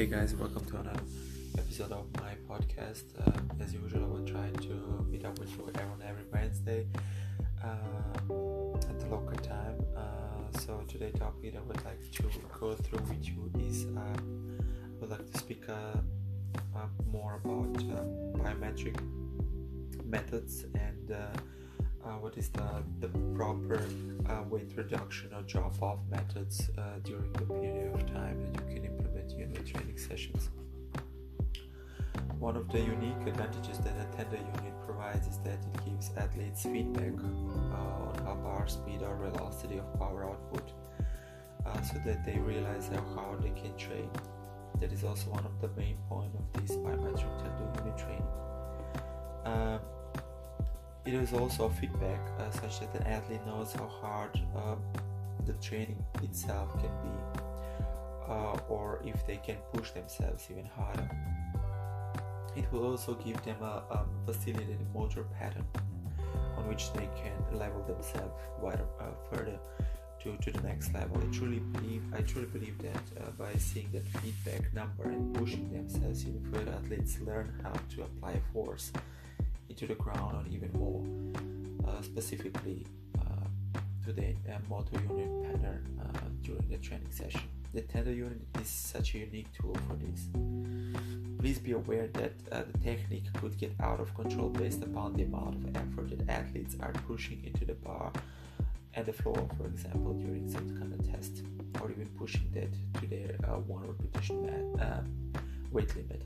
Hey guys, welcome to another episode of my podcast. As usual, I will try to meet up with you every Wednesday at the local time. So today's topic I would like to go through with you is I would like to speak more about biometric methods and what is the proper weight reduction or drop-off methods during the period of time that you can implement unit training sessions. One of the unique advantages that a tender unit provides is that it gives athletes feedback on how power, speed or velocity of power output so that they realize how hard they can train. That is also one of the main points of this biometric tendo unit training. It is also feedback such that an athlete knows how hard the training itself can be, or if they can push themselves even harder. It will also give them a facilitated motor pattern on which they can level themselves further to the next level. I truly believe that by seeing that feedback number and pushing themselves even further, athletes learn how to apply force into the ground or even more specifically to the motor unit pattern during the training session. The tender unit is such a unique tool for this. Please be aware that the technique could get out of control based upon the amount of effort that athletes are pushing into the bar and the floor, for example, during some kind of test, or even pushing that to their one repetition weight limit.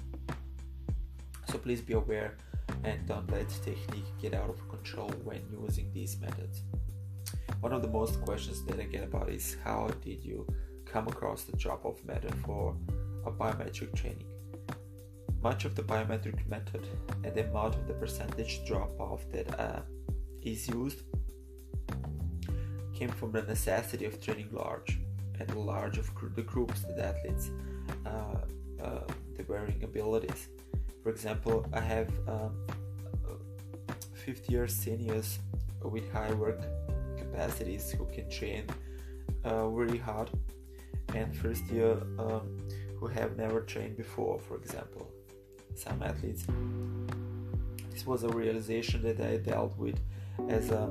So please be aware and don't let technique get out of control when using these methods. One of the most questions that I get about is how did you come across the drop-off method for a biometric training? Much of the biometric method and the amount of the percentage drop-off that is used came from the necessity of training large and large of the groups that athletes the varying abilities. For example, I have 50-year seniors with high work capacities who can train really hard, and first year who have never trained before, for example. Some athletes. This was a realization that I dealt with as a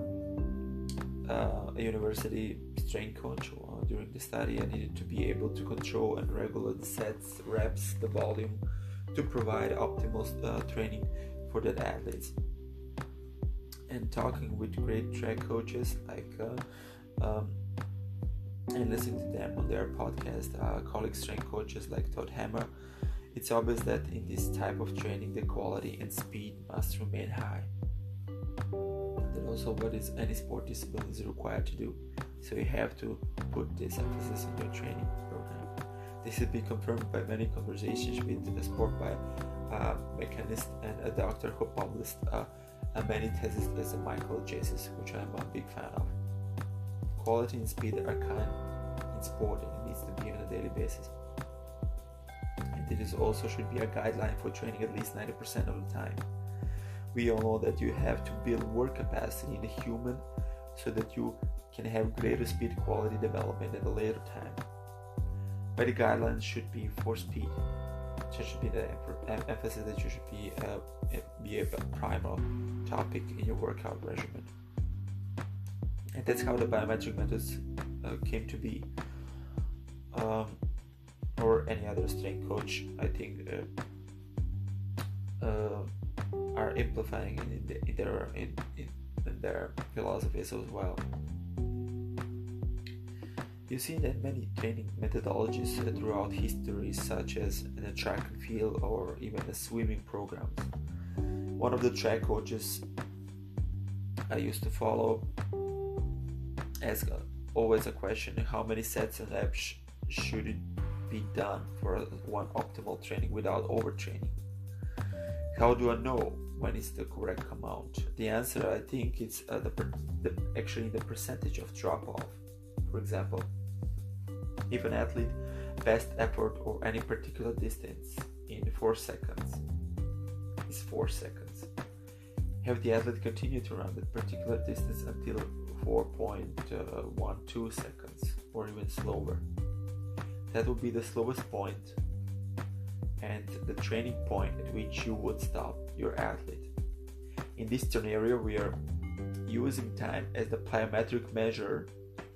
university strength coach during the study. I needed to be able to control and regulate the sets, reps, the volume to provide optimal training for the athletes. And talking with great track coaches and listening to them on their podcast, colleague strength coaches like Todd Hammer, it's obvious that in this type of training the quality and speed must remain high. That also what is any sport discipline is required to do. So you have to put this emphasis in your training program. This has been confirmed by many conversations with the sport mechanist and a doctor who published many theses as a Michael Jesus, which I'm a big fan of. Quality and speed are kind in sport and it needs to be on a daily basis. And it also should be a guideline for training at least 90% of the time. We all know that you have to build work capacity in a human so that you can have greater speed quality development at a later time. But the guidelines should be for speed. It should be the emphasis that you should be a primal topic in your workout regimen. And that's how the biometric methods came to be. Or any other strength coach, I think, are amplifying in their philosophies as well. You've seen that many training methodologies throughout history, such as in the track and field or even the swimming programs. One of the track coaches I used to follow asked always a question: how many sets and reps should it be done for one optimal training without overtraining? How do I know when is the correct amount? The answer, I think, it's actually the percentage of drop-off. For example, if an athlete best effort or any particular distance in 4 seconds is 4 seconds, have the athlete continue to run that particular distance until 4.12 seconds or even slower. That would be the slowest point and the training point at which you would stop your athlete. In this scenario, we are using time as the biometric measure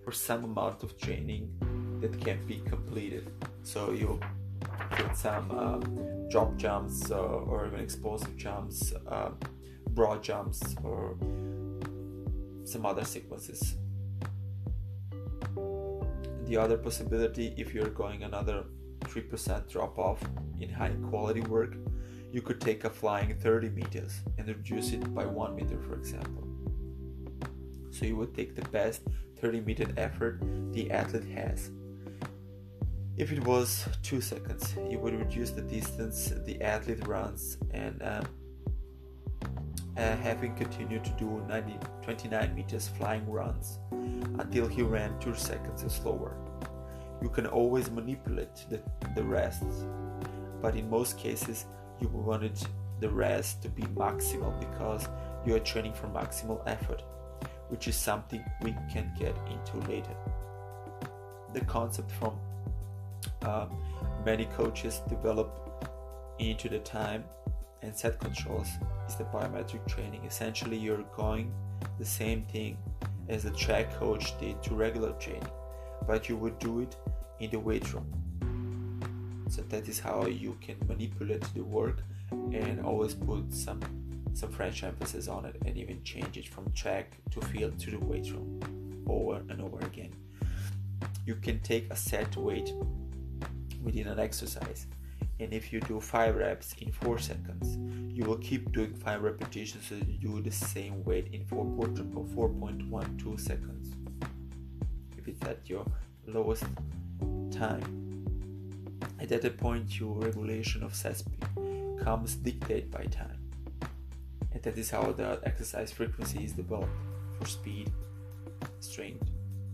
for some amount of training that can be completed. So you put some drop jumps or even explosive jumps, broad jumps, or some other sequences. The other possibility, if you're going another 3% drop off in high quality work, you could take a flying 30 meters and reduce it by 1 meter, for example. So you would take the best 30-meter effort the athlete has. If it was 2 seconds, you would reduce the distance the athlete runs and having continued to do 29 meters flying runs until he ran 2 seconds or slower. You can always manipulate the rest, but in most cases you wanted the rest to be maximal because you are training for maximal effort, which is something we can get into later. The concept from many coaches develop into the time and set controls is the biometric training. Essentially, you're going the same thing as the track coach did to regular training, but you would do it in the weight room. So that is how you can manipulate the work and always put some French emphasis on it, and even change it from track to field to the weight room over and over again. You can take a set weight within an exercise, and if you do 5 reps in 4 seconds, you will keep doing 5 repetitions so you do the same weight in 4.12 seconds if it's at your lowest time. At that point, your regulation of set speed comes dictated by time. And that is how the exercise frequency is developed for speed, strength,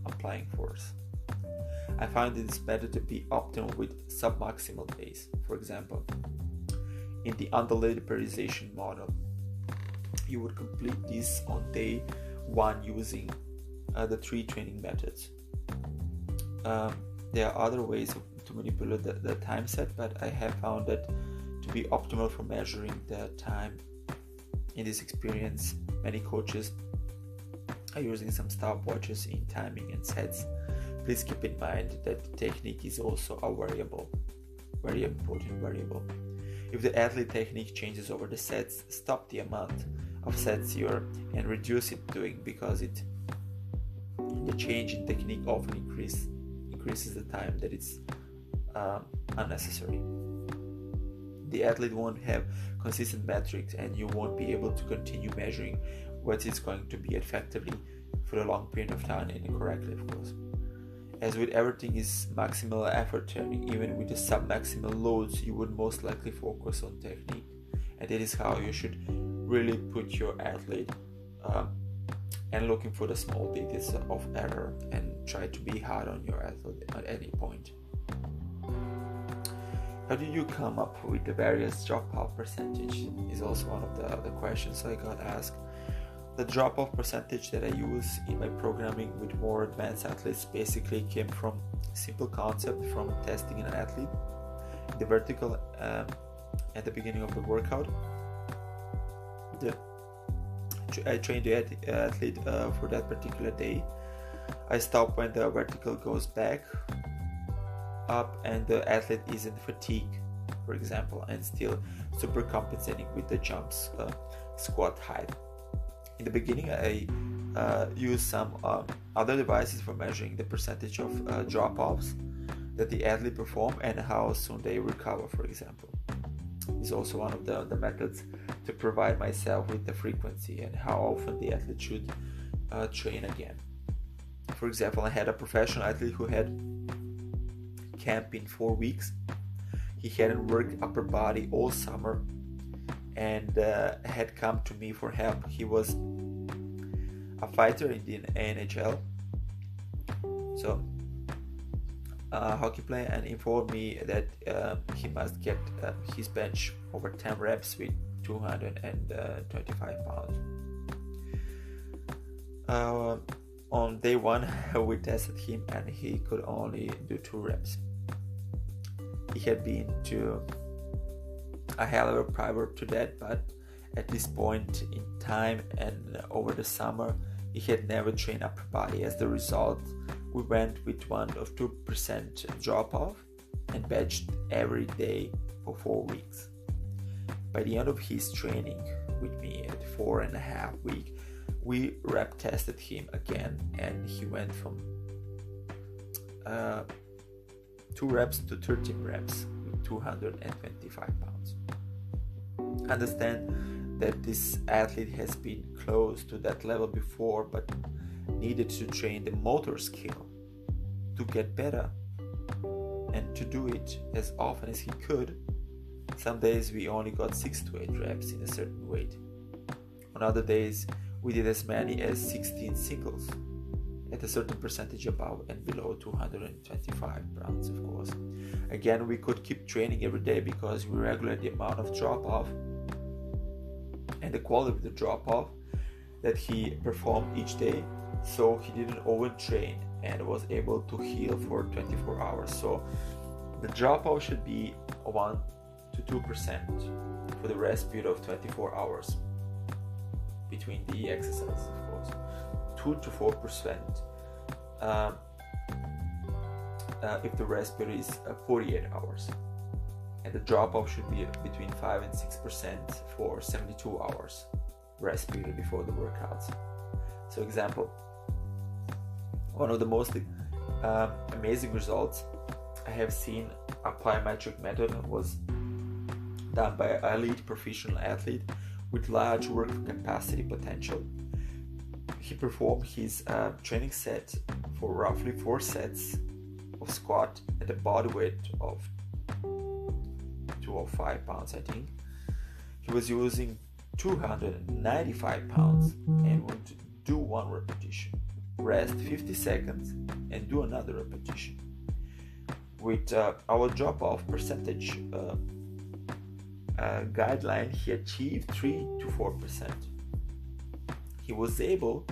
applying force. I find it is better to be optimal with sub-maximal days. For example, in the undulated periodization model, you would complete this on day 1 using the 3 training methods. There are other ways to manipulate the time set, but I have found that to be optimal for measuring the time. In this experience, many coaches are using some stopwatches in timing and sets. Please keep in mind that the technique is also a variable, very important variable. If the athlete technique changes over the sets, stop the amount of sets and reduce it doing, because the change in technique often increases the time that it's unnecessary. The athlete won't have consistent metrics, and you won't be able to continue measuring what is going to be effectively for a long period of time, and correctly, of course. As with everything is maximal effort training, even with the sub-maximal loads, you would most likely focus on technique, and that is how you should really put your athlete and looking for the small details of error, and try to be hard on your athlete at any point. How do you come up with the various drop-off percentage is also one of the questions I got asked. The drop-off percentage that I use in my programming with more advanced athletes basically came from a simple concept from testing an athlete. The vertical at the beginning of the workout. I trained the athlete for that particular day. I stop when the vertical goes back up and the athlete isn't fatigued, for example, and still super compensating with the jumps squat height. In the beginning, I use some other devices for measuring the percentage of drop-offs that the athlete perform and how soon they recover, for example. It's also one of the methods to provide myself with the frequency and how often the athlete should train again. For example, I had a professional athlete who had camp in 4 weeks. He hadn't worked upper body all summer and had come to me for help. He was a fighter in the NHL, so a hockey player, and informed me that he must get his bench over 10 reps with 225 pounds. On day 1, we tested him and he could only do 2 reps. He had been to However, prior to that, but at this point in time and over the summer, he had never trained upper body. As the result, we went with 1 or 2% drop off and batched every day for 4 weeks. By the end of his training with me at 4.5 weeks, we rep tested him again, and he went from 2 reps to 13 reps with 225 pounds. Understand that this athlete has been close to that level before, but needed to train the motor skill to get better and to do it as often as he could. Some days we only got 6 to 8 reps in a certain weight. On other days we did as many as 16 singles at a certain percentage above and below 225 pounds, of course. Again, we could keep training every day because we regulate the amount of drop off and the quality of the drop off that he performed each day, so he didn't overtrain and was able to heal for 24 hours. So the drop off should be 1 to 2% for the rest period of 24 hours between the exercises, of course. 2 to 4% if the rest period is 48 hours, and the drop off should be between 5 and 6% for 72 hours rest period before the workouts. So example, one of the most amazing results I have seen, a biometric method was done by an elite professional athlete with large work capacity potential. He performed his training set for roughly 4 sets of squat at a body weight of 205 pounds, I think. He was using 295 pounds and would do 1 repetition, rest 50 seconds and do another repetition. With our drop-off percentage guideline, he achieved 3 to 4%. He was able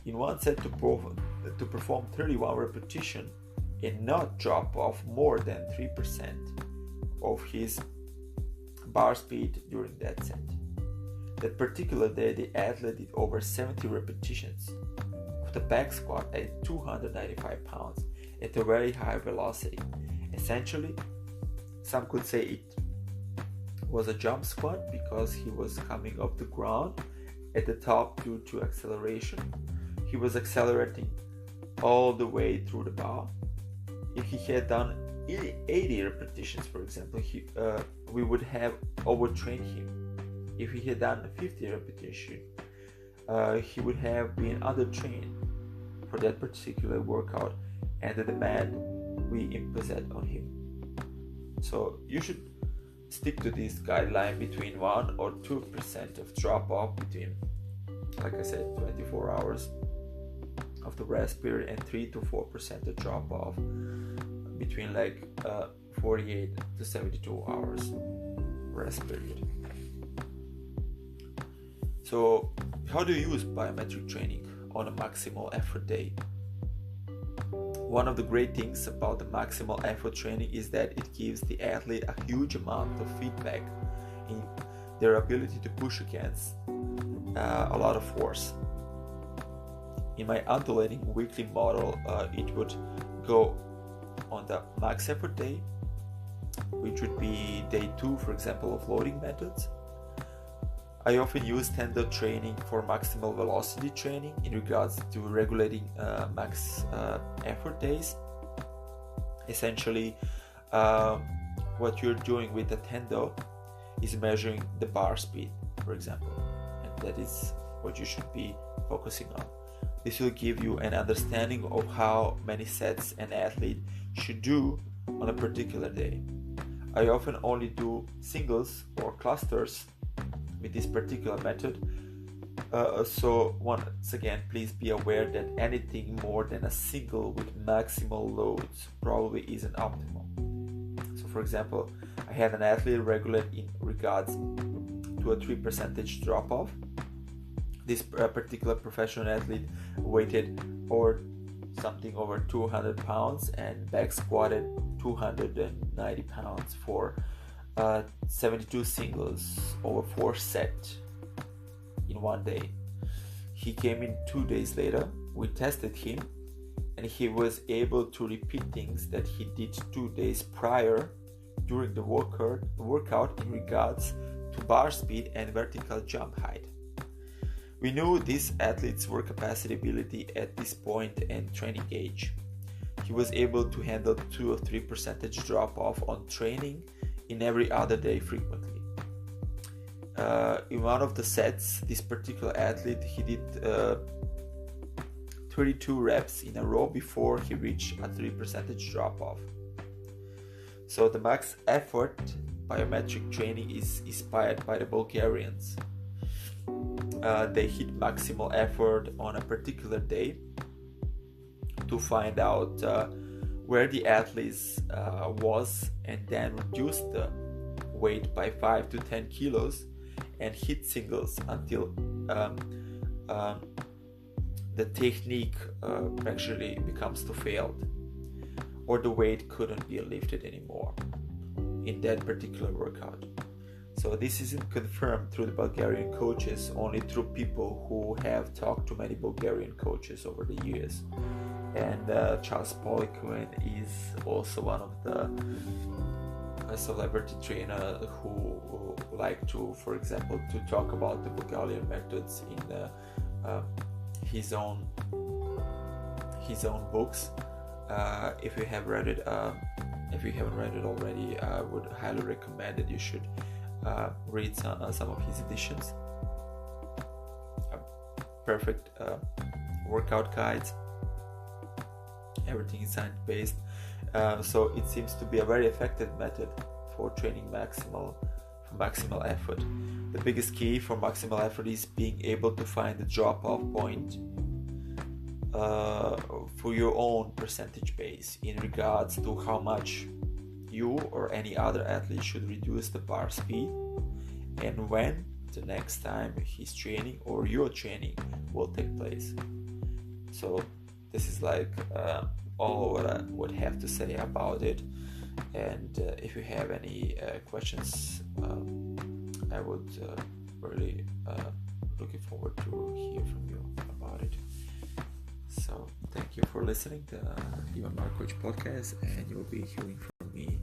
in 1 set to perform 31 repetitions and not drop off more than 3% of his bar speed during that set. That particular day, the athlete did over 70 repetitions of the back squat at 295 pounds at a very high velocity. Essentially, some could say it was a jump squat because he was coming off the ground at the top due to acceleration. He was accelerating all the way through the bar. If he had done 80 repetitions, for example, we would have overtrained him. If he had done 50 repetitions, he would have been undertrained for that particular workout and the demand we imposed on him. So you should stick to this guideline between 1 or 2% of drop off between, like I said, 24 hours of the rest period and 3 to 4% of drop off between 48 to 72 hours rest period. So how do you use biometric training on a maximal effort day? One of the great things about the maximal effort training is that it gives the athlete a huge amount of feedback in their ability to push against a lot of force. In my undulating weekly model, it would go on the max effort day, which would be day 2, for example, of loading methods. I often use tendo training for maximal velocity training in regards to regulating max effort days. Essentially, what you're doing with the tendo is measuring the bar speed, for example, and that is what you should be focusing on. This will give you an understanding of how many sets an athlete should do on a particular day. I often only do singles or clusters with this particular method. So once again, please be aware that anything more than a single with maximal loads probably isn't optimal. So for example, I had an athlete regulate in regards to a 3% drop off. This particular professional athlete weighted or something over 200 pounds and back squatted 290 pounds for 72 singles over 4 sets in one day. He came in 2 days later. We tested him, and he was able to repeat things that he did 2 days prior during the workout in regards to bar speed and vertical jump height. We knew this athlete's work capacity ability at this point and training age. He was able to handle 2 or 3% drop off on training in every other day frequently. In one of the sets, this particular athlete, he did 32 reps in a row before he reached a 3% drop off. So the max effort biometric training is inspired by the Bulgarians. They hit maximal effort on a particular day to find out where the athlete was, and then reduce the weight by 5 to 10 kilos and hit singles until the technique actually becomes to failed, or the weight couldn't be lifted anymore in that particular workout. So this isn't confirmed through the Bulgarian coaches, only through people who have talked to many Bulgarian coaches over the years. And Charles Poliquin is also one of the celebrity trainer who like to, for example, to talk about the Bulgarian methods in his own books. If you have read it, if you haven't read it already, I would highly recommend that you should read some of his editions. Perfect workout guides. Everything is science-based, so it seems to be a very effective method for training maximal effort. The biggest key for maximal effort is being able to find the drop-off point for your own percentage base in regards to how much you or any other athlete should reduce the bar speed, and when the next time his training or your training will take place. So this is like all what I would have to say about it. And if you have any questions, I would really looking forward to hear from you about it. So thank you for listening to the Ivan Markovic podcast, and you'll be hearing from me